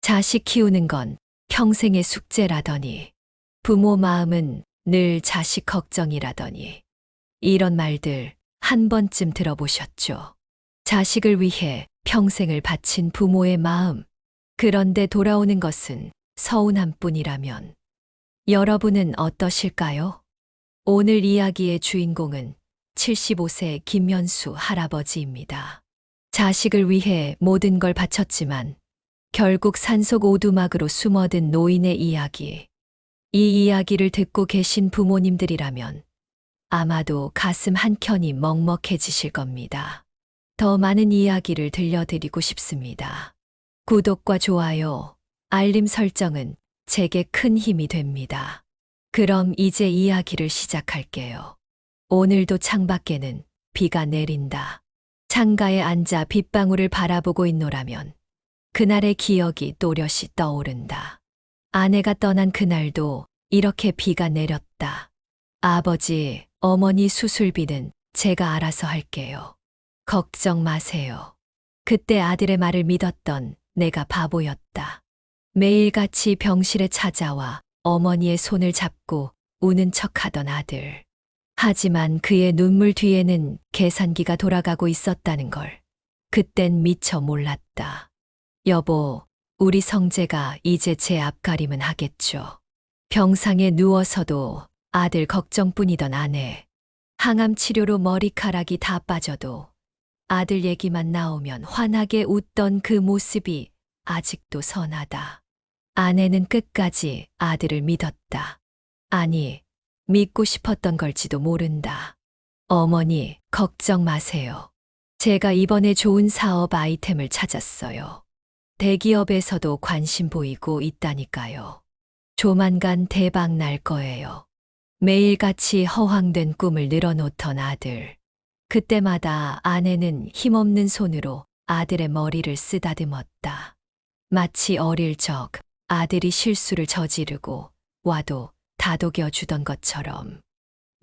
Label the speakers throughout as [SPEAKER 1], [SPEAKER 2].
[SPEAKER 1] 자식 키우는 건 평생의 숙제라더니, 부모 마음은 늘 자식 걱정이라더니, 이런 말들 한 번쯤 들어보셨죠? 자식을 위해 평생을 바친 부모의 마음, 그런데 돌아오는 것은 서운함 뿐이라면 여러분은 어떠실까요? 오늘 이야기의 주인공은 75세 김연수 할아버지입니다. 자식을 위해 모든 걸 바쳤지만 결국 산속 오두막으로 숨어든 노인의 이야기. 이 이야기를 듣고 계신 부모님들이라면 아마도 가슴 한켠이 먹먹해지실 겁니다. 더 많은 이야기를 들려드리고 싶습니다. 구독과 좋아요, 알림 설정은 제게 큰 힘이 됩니다. 그럼 이제 이야기를 시작할게요. 오늘도 창밖에는 비가 내린다. 창가에 앉아 빗방울을 바라보고 있노라면 그날의 기억이 또렷이 떠오른다. 아내가 떠난 그날도 이렇게 비가 내렸다. 아버지, 어머니 수술비는 제가 알아서 할게요. 걱정 마세요. 그때 아들의 말을 믿었던 내가 바보였다. 매일같이 병실에 찾아와 어머니의 손을 잡고 우는 척하던 아들. 하지만 그의 눈물 뒤에는 계산기가 돌아가고 있었다는 걸 그땐 미처 몰랐다. 여보, 우리 성재가 이제 제 앞가림은 하겠죠. 병상에 누워서도 아들 걱정뿐이던 아내. 항암 치료로 머리카락이 다 빠져도 아들 얘기만 나오면 환하게 웃던 그 모습이 아직도 선하다. 아내는 끝까지 아들을 믿었다. 아니, 믿고 싶었던 걸지도 모른다. 어머니, 걱정 마세요. 제가 이번에 좋은 사업 아이템을 찾았어요. 대기업에서도 관심 보이고 있다니까요. 조만간 대박 날 거예요. 매일같이 허황된 꿈을 늘어놓던 아들. 그때마다 아내는 힘없는 손으로 아들의 머리를 쓰다듬었다. 마치 어릴 적 아들이 실수를 저지르고 와도 다독여 주던 것처럼.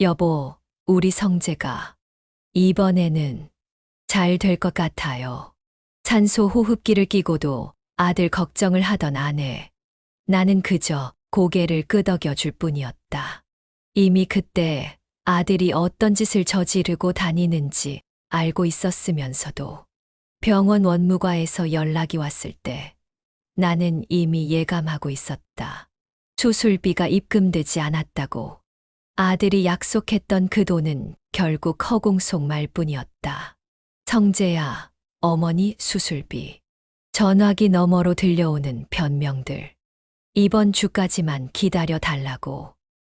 [SPEAKER 1] 여보, 우리 성재가 이번에는 잘 될 것 같아요. 산소 호흡기를 끼고도 아들 걱정을 하던 아내. 나는 그저 고개를 끄덕여 줄 뿐이었다. 이미 그때 아들이 어떤 짓을 저지르고 다니는지 알고 있었으면서도 병원 원무과에서 연락이 왔을 때 나는 이미 예감하고 있었다. 수술비가 입금되지 않았다고. 아들이 약속했던 그 돈은 결국 허공 속 말뿐이었다. 성재야, 어머니 수술비. 전화기 너머로 들려오는 변명들. 이번 주까지만 기다려 달라고.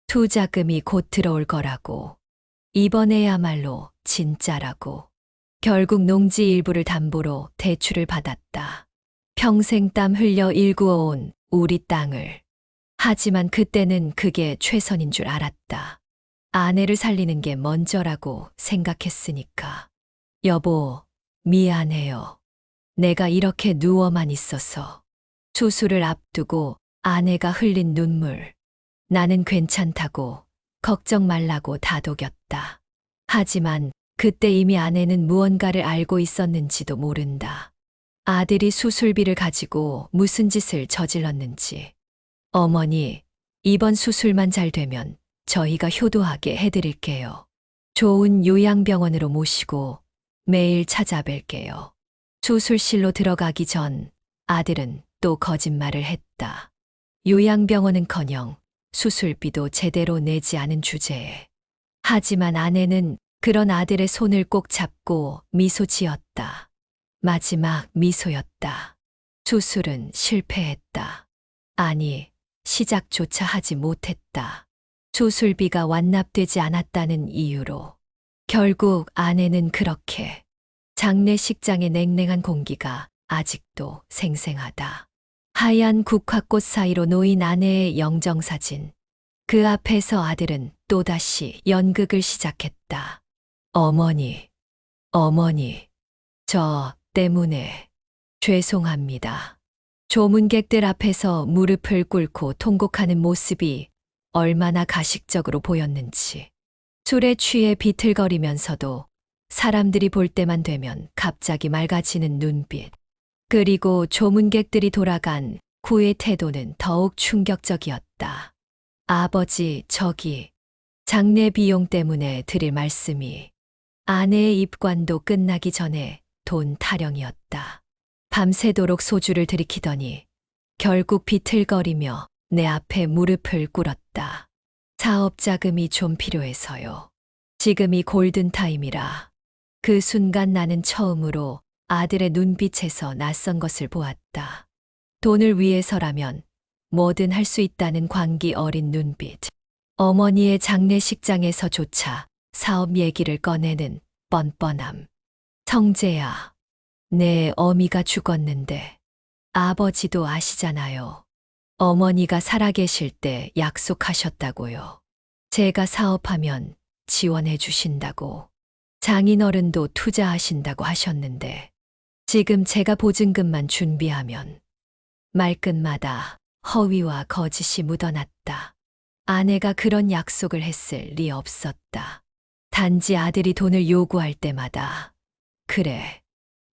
[SPEAKER 1] 투자금이 곧 들어올 거라고. 이번에야말로 진짜라고. 결국 농지 일부를 담보로 대출을 받았다. 평생 땀 흘려 일구어온 우리 땅을. 하지만 그때는 그게 최선인 줄 알았다. 아내를 살리는 게 먼저라고 생각했으니까. 여보, 미안해요. 내가 이렇게 누워만 있어서. 수술을 앞두고 아내가 흘린 눈물. 나는 괜찮다고, 걱정 말라고 다독였다. 하지만 그때 이미 아내는 무언가를 알고 있었는지도 모른다. 아들이 수술비를 가지고 무슨 짓을 저질렀는지. 어머니, 이번 수술만 잘 되면 저희가 효도하게 해드릴게요. 좋은 요양병원으로 모시고 매일 찾아뵐게요. 수술실로 들어가기 전 아들은 또 거짓말을 했다. 요양병원은커녕 수술비도 제대로 내지 않은 주제에. 하지만 아내는 그런 아들의 손을 꼭 잡고 미소 지었다. 마지막 미소였다. 수술은 실패했다. 아니, 시작조차 하지 못했다. 수술비가 완납되지 않았다는 이유로. 결국 아내는 그렇게. 장례식장의 냉랭한 공기가 아직도 생생하다. 하얀 국화꽃 사이로 놓인 아내의 영정사진. 그 앞에서 아들은 또다시 연극을 시작했다. 어머니, 어머니, 저 때문에 죄송합니다. 조문객들 앞에서 무릎을 꿇고 통곡하는 모습이 얼마나 가식적으로 보였는지. 술에 취해 비틀거리면서도 사람들이 볼 때만 되면 갑자기 맑아지는 눈빛. 그리고 조문객들이 돌아간 그의 태도는 더욱 충격적이었다. 아버지, 저기, 장례 비용 때문에 드릴 말씀이 아내의 입관도 끝나기 전에 돈 타령이었다. 밤새도록 소주를 들이키더니 결국 비틀거리며 내 앞에 무릎을 꿇었다. 사업 자금이 좀 필요해서요. 지금이 골든타임이라. 그 순간 나는 처음으로 아들의 눈빛에서 낯선 것을 보았다. 돈을 위해서라면 뭐든 할 수 있다는 광기 어린 눈빛. 어머니의 장례식장에서조차 사업 얘기를 꺼내는 뻔뻔함. 성재야, 내 어미가 죽었는데 아버지도 아시잖아요. 어머니가 살아계실 때 약속하셨다고요. 제가 사업하면 지원해 주신다고. 장인어른도 투자하신다고 하셨는데 지금 제가 보증금만 준비하면 말끝마다 허위와 거짓이 묻어났다. 아내가 그런 약속을 했을 리 없었다. 단지 아들이 돈을 요구할 때마다 그래,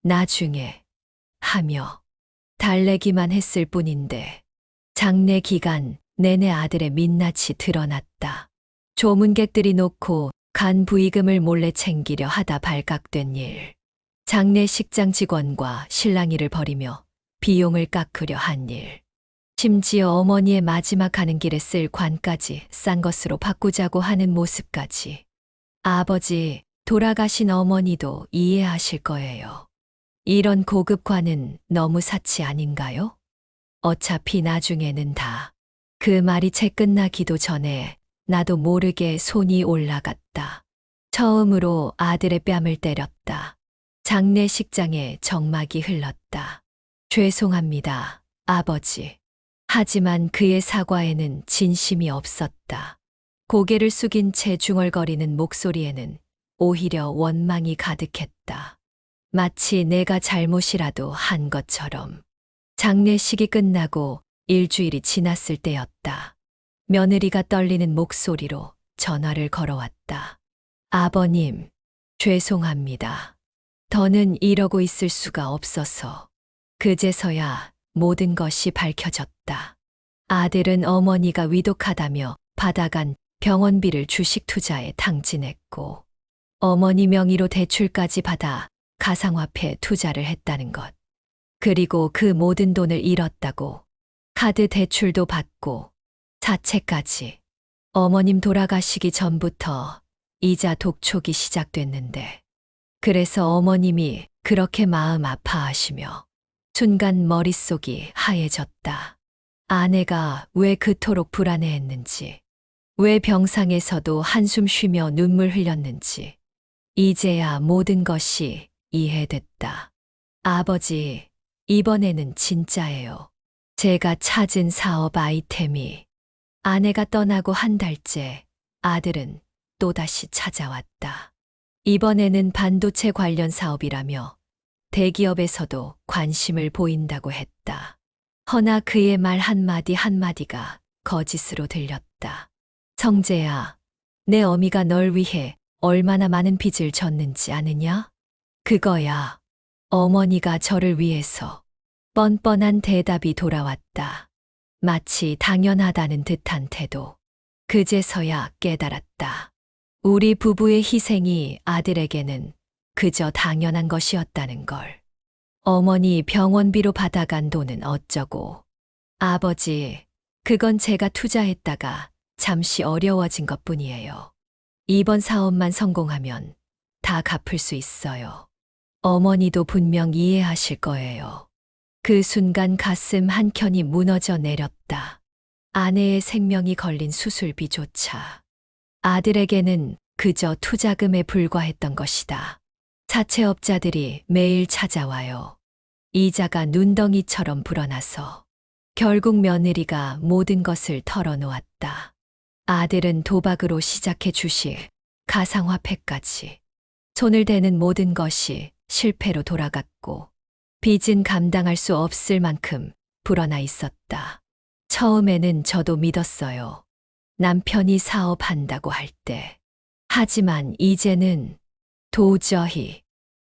[SPEAKER 1] 나중에 하며 달래기만 했을 뿐인데 장례 기간 내내 아들의 민낯이 드러났다. 조문객들이 놓고 간 부의금을 몰래 챙기려 하다 발각된 일. 장례식장 직원과 실랑이를 벌이며 비용을 깎으려 한 일. 심지어 어머니의 마지막 가는 길에 쓸 관까지 싼 것으로 바꾸자고 하는 모습까지. 아버지, 돌아가신 어머니도 이해하실 거예요. 이런 고급 관은 너무 사치 아닌가요? 어차피 나중에는 다. 그 말이 채 끝나기도 전에 나도 모르게 손이 올라갔다. 처음으로 아들의 뺨을 때렸다. 장례식장에 정막이 흘렀다. 죄송합니다, 아버지. 하지만 그의 사과에는 진심이 없었다. 고개를 숙인 채 중얼거리는 목소리에는 오히려 원망이 가득했다. 마치 내가 잘못이라도 한 것처럼. 장례식이 끝나고 일주일이 지났을 때였다. 며느리가 떨리는 목소리로 전화를 걸어왔다. 아버님, 죄송합니다. 더는 이러고 있을 수가 없어서. 그제서야 모든 것이 밝혀졌다. 아들은 어머니가 위독하다며 받아간 병원비를 주식 투자에 탕진했고, 어머니 명의로 대출까지 받아 가상화폐 투자를 했다는 것. 그리고 그 모든 돈을 잃었다고. 카드 대출도 받고 자체까지. 어머님 돌아가시기 전부터 이자 독촉이 시작됐는데 그래서 어머님이 그렇게 마음 아파하시며 순간 머릿속이 하얘졌다. 아내가 왜 그토록 불안해했는지, 왜 병상에서도 한숨 쉬며 눈물 흘렸는지 이제야 모든 것이 이해됐다. 아버지, 이번에는 진짜예요. 제가 찾은 사업 아이템이. 아내가 떠나고 한 달째 아들은 또다시 찾아왔다. 이번에는 반도체 관련 사업이라며 대기업에서도 관심을 보인다고 했다. 허나 그의 말 한마디 한마디가 거짓으로 들렸다. 성재야, 내 어미가 널 위해 얼마나 많은 빚을 졌는지 아느냐? 그거야. 어머니가 저를 위해서. 뻔뻔한 대답이 돌아왔다. 마치 당연하다는 듯한 태도. 그제서야 깨달았다. 우리 부부의 희생이 아들에게는 그저 당연한 것이었다는 걸. 어머니 병원비로 받아간 돈은 어쩌고. 아버지, 그건 제가 투자했다가 잠시 어려워진 것뿐이에요. 이번 사업만 성공하면 다 갚을 수 있어요. 어머니도 분명 이해하실 거예요. 그 순간 가슴 한켠이 무너져 내렸다. 아내의 생명이 걸린 수술비조차 아들에게는 그저 투자금에 불과했던 것이다. 사채업자들이 매일 찾아와요. 이자가 눈덩이처럼 불어나서 결국 며느리가 모든 것을 털어놓았다. 아들은 도박으로 시작해 주식, 가상화폐까지. 손을 대는 모든 것이 실패로 돌아갔고 빚은 감당할 수 없을 만큼 불어나 있었다. 처음에는 저도 믿었어요. 남편이 사업한다고 할 때. 하지만 이제는 도저히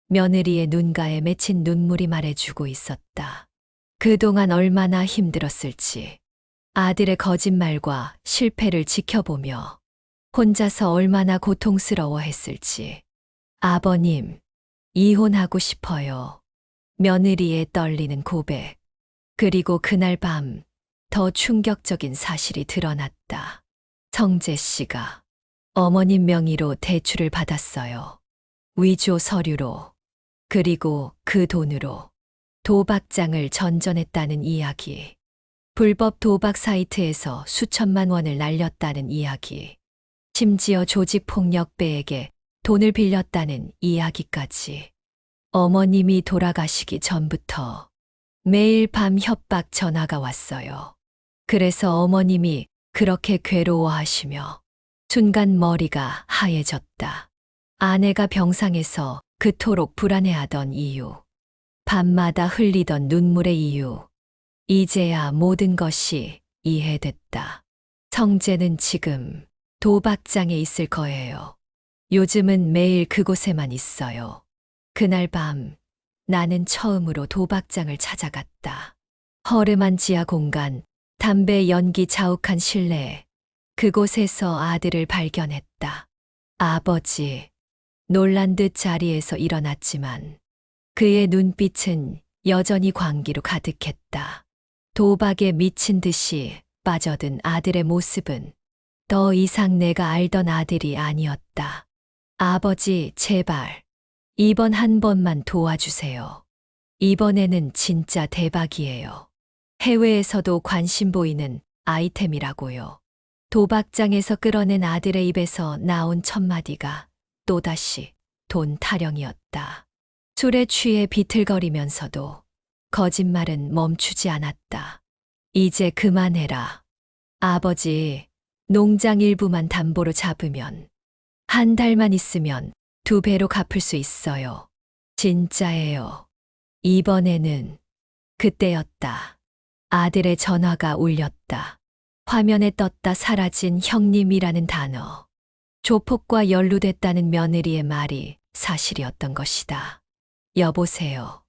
[SPEAKER 1] 며느리의 눈가에 맺힌 눈물이 말해주고 있었다. 그동안 얼마나 힘들었을지. 아들의 거짓말과 실패를 지켜보며 혼자서 얼마나 고통스러워했을지. 아버님, 이혼하고 싶어요. 며느리의 떨리는 고백. 그리고 그날 밤 더 충격적인 사실이 드러났다. 성재 씨가 어머님 명의로 대출을 받았어요. 위조 서류로. 그리고 그 돈으로 도박장을 전전했다는 이야기. 불법 도박 사이트에서 수천만 원을 날렸다는 이야기. 심지어 조직폭력배에게 돈을 빌렸다는 이야기까지. 어머님이 돌아가시기 전부터 매일 밤 협박 전화가 왔어요. 그래서 어머님이 그렇게 괴로워하시며 순간 머리가 하얘졌다. 아내가 병상에서 그토록 불안해하던 이유. 밤마다 흘리던 눈물의 이유. 이제야 모든 것이 이해됐다. 성재는 지금 도박장에 있을 거예요. 요즘은 매일 그곳에만 있어요. 그날 밤 나는 처음으로 도박장을 찾아갔다. 허름한 지하 공간, 담배 연기 자욱한 실내. 그곳에서 아들을 발견했다. 아버지. 놀란 듯 자리에서 일어났지만 그의 눈빛은 여전히 광기로 가득했다. 도박에 미친 듯이 빠져든 아들의 모습은 더 이상 내가 알던 아들이 아니었다. 아버지, 제발. 이번 한 번만 도와주세요. 이번에는 진짜 대박이에요. 해외에서도 관심 보이는 아이템이라고요. 도박장에서 끌어낸 아들의 입에서 나온 첫마디가 또다시 돈 타령이었다. 술에 취해 비틀거리면서도 거짓말은 멈추지 않았다. 이제 그만해라. 아버지, 농장 일부만 담보로 잡으면 한 달만 있으면 2배로 갚을 수 있어요. 진짜예요. 이번에는 그때였다. 아들의 전화가 울렸다. 화면에 떴다 사라진 형님이라는 단어. 조폭과 연루됐다는 며느리의 말이 사실이었던 것이다. 여보세요.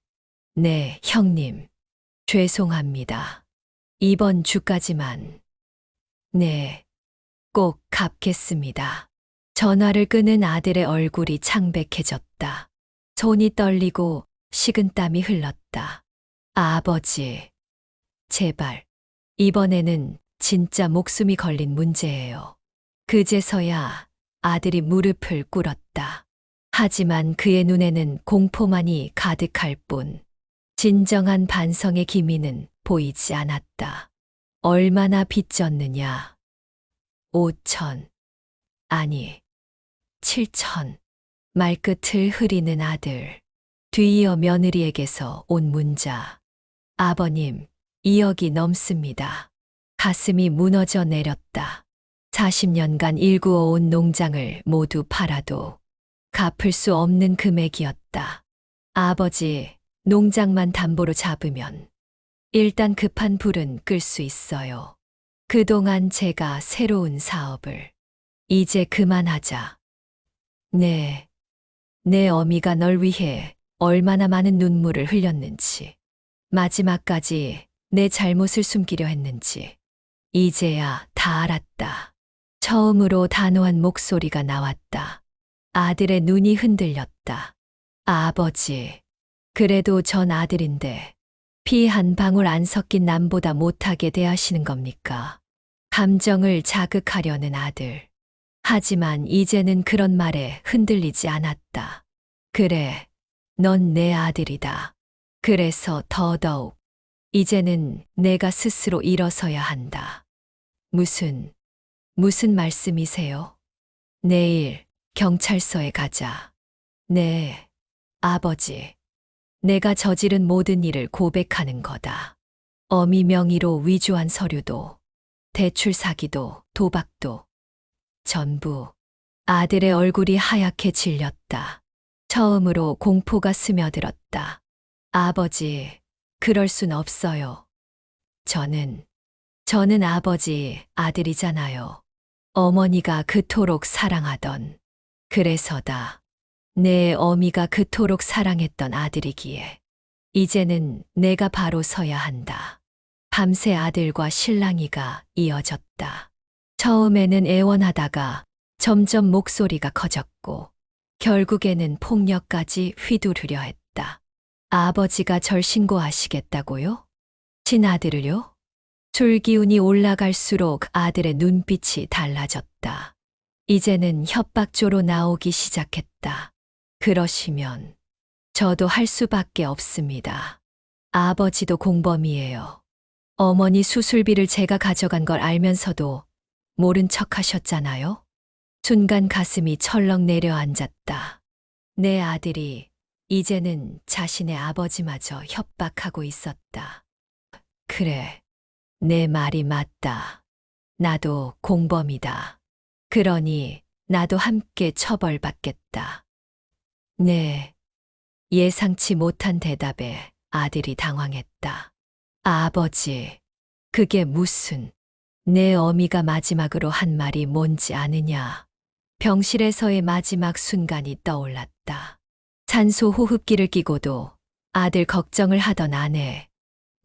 [SPEAKER 1] 네, 형님. 죄송합니다. 이번 주까지만. 네, 꼭 갚겠습니다. 전화를 끄는 아들의 얼굴이 창백해졌다. 손이 떨리고 식은땀이 흘렀다. 아버지, 제발. 이번에는 진짜 목숨이 걸린 문제예요. 그제서야 아들이 무릎을 꿇었다. 하지만 그의 눈에는 공포만이 가득할 뿐 진정한 반성의 기미는 보이지 않았다. 얼마나 빚졌느냐? 5천. 아니, 7천. 말끝을 흐리는 아들. 뒤이어 며느리에게서 온 문자. 아버님, 2억이 넘습니다. 가슴이 무너져 내렸다. 40년간 일구어온 농장을 모두 팔아도 갚을 수 없는 금액이었다. 아버지, 농장만 담보로 잡으면 일단 급한 불은 끌 수 있어요. 그동안 제가 새로운 사업을 이제 그만하자. 네, 내 어미가 널 위해 얼마나 많은 눈물을 흘렸는지, 마지막까지 내 잘못을 숨기려 했는지, 이제야 다 알았다. 처음으로 단호한 목소리가 나왔다. 아들의 눈이 흔들렸다. 아버지, 그래도 전 아들인데 피 한 방울 안 섞인 남보다 못하게 대하시는 겁니까? 감정을 자극하려는 아들. 하지만 이제는 그런 말에 흔들리지 않았다. 그래, 넌 내 아들이다. 그래서 더더욱 이제는 내가 스스로 일어서야 한다. 무슨 말씀이세요? 내일 경찰서에 가자. 네, 아버지. 내가 저지른 모든 일을 고백하는 거다. 어미 명의로 위조한 서류도, 대출 사기도, 도박도. 전부. 아들의 얼굴이 하얗게 질렸다. 처음으로 공포가 스며들었다. 아버지, 그럴 순 없어요. 저는 아버지 아들이잖아요. 어머니가 그토록 사랑하던, 그래서다. 내 어미가 그토록 사랑했던 아들이기에. 이제는 내가 바로 서야 한다. 밤새 아들과 실랑이가 이어졌다. 처음에는 애원하다가 점점 목소리가 커졌고 결국에는 폭력까지 휘두르려 했다. 아버지가 절 신고하시겠다고요? 친아들을요? 술기운이 올라갈수록 아들의 눈빛이 달라졌다. 이제는 협박조로 나오기 시작했다. 그러시면 저도 할 수밖에 없습니다. 아버지도 공범이에요. 어머니 수술비를 제가 가져간 걸 알면서도 모른 척 하셨잖아요? 순간 가슴이 철렁 내려앉았다. 내 아들이 이제는 자신의 아버지마저 협박하고 있었다. 그래, 내 말이 맞다. 나도 공범이다. 그러니 나도 함께 처벌받겠다. 네. 예상치 못한 대답에 아들이 당황했다. 아버지, 그게 무슨, 내 어미가 마지막으로 한 말이 뭔지 아느냐. 병실에서의 마지막 순간이 떠올랐다. 산소 호흡기를 끼고도 아들 걱정을 하던 아내,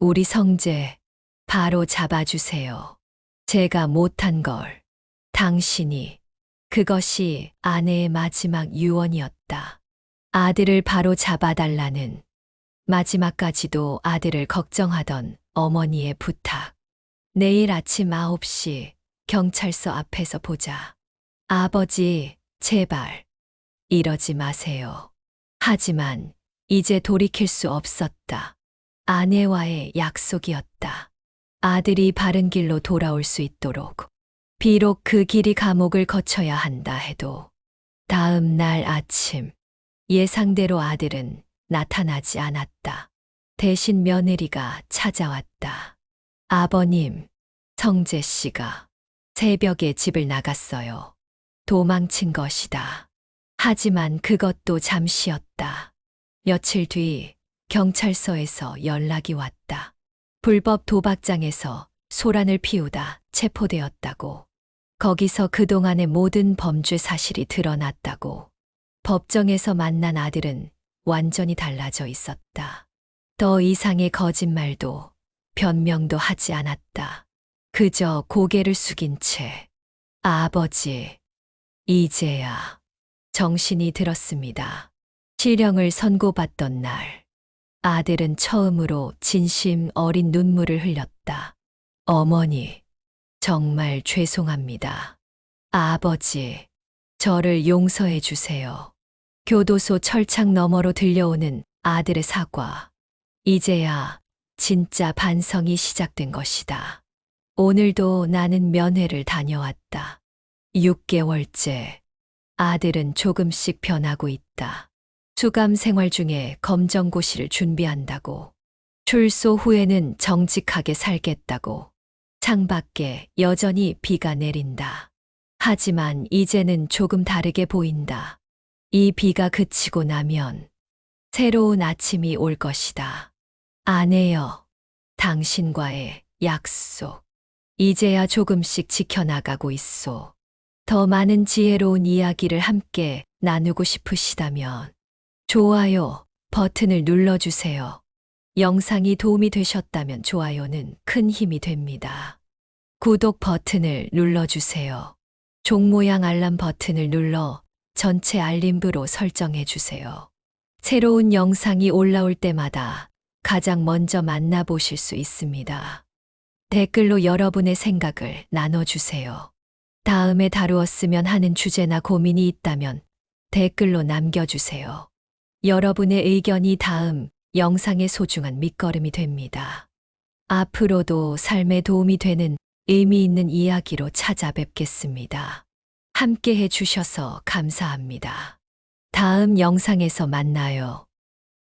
[SPEAKER 1] 우리 성재, 바로 잡아주세요. 제가 못한 걸, 당신이, 그것이 아내의 마지막 유언이었다. 아들을 바로 잡아달라는, 마지막까지도 아들을 걱정하던 어머니의 부탁. 내일 아침 9시 경찰서 앞에서 보자. 아버지, 제발, 이러지 마세요. 하지만 이제 돌이킬 수 없었다. 아내와의 약속이었다. 아들이 바른 길로 돌아올 수 있도록. 비록 그 길이 감옥을 거쳐야 한다 해도 다음 날 아침 예상대로 아들은 나타나지 않았다. 대신 며느리가 찾아왔다. 아버님, 성재 씨가 새벽에 집을 나갔어요. 도망친 것이다. 하지만 그것도 잠시였다. 며칠 뒤 경찰서에서 연락이 왔다. 불법 도박장에서 소란을 피우다 체포되었다고. 거기서 그동안의 모든 범죄 사실이 드러났다고. 법정에서 만난 아들은 완전히 달라져 있었다. 더 이상의 거짓말도 변명도 하지 않았다. 그저 고개를 숙인 채 아버지, 이제야 정신이 들었습니다. 실형을 선고받던 날 아들은 처음으로 진심 어린 눈물을 흘렸다. 어머니, 정말 죄송합니다. 아버지, 저를 용서해 주세요. 교도소 철창 너머로 들려오는 아들의 사과. 이제야 진짜 반성이 시작된 것이다. 오늘도 나는 면회를 다녀왔다. 6개월째. 아들은 조금씩 변하고 있다. 수감 생활 중에 검정고시를 준비한다고. 출소 후에는 정직하게 살겠다고. 창밖에 여전히 비가 내린다. 하지만 이제는 조금 다르게 보인다. 이 비가 그치고 나면 새로운 아침이 올 것이다. 아내여, 당신과의 약속. 이제야 조금씩 지켜나가고 있소. 더 많은 지혜로운 이야기를 함께 나누고 싶으시다면 좋아요 버튼을 눌러주세요. 영상이 도움이 되셨다면 좋아요는 큰 힘이 됩니다. 구독 버튼을 눌러주세요. 종 모양 알람 버튼을 눌러 전체 알림부로 설정해 주세요. 새로운 영상이 올라올 때마다 가장 먼저 만나보실 수 있습니다. 댓글로 여러분의 생각을 나눠주세요. 다음에 다루었으면 하는 주제나 고민이 있다면 댓글로 남겨주세요. 여러분의 의견이 다음 영상의 소중한 밑거름이 됩니다. 앞으로도 삶에 도움이 되는 의미 있는 이야기로 찾아뵙겠습니다. 함께 해주셔서 감사합니다. 다음 영상에서 만나요.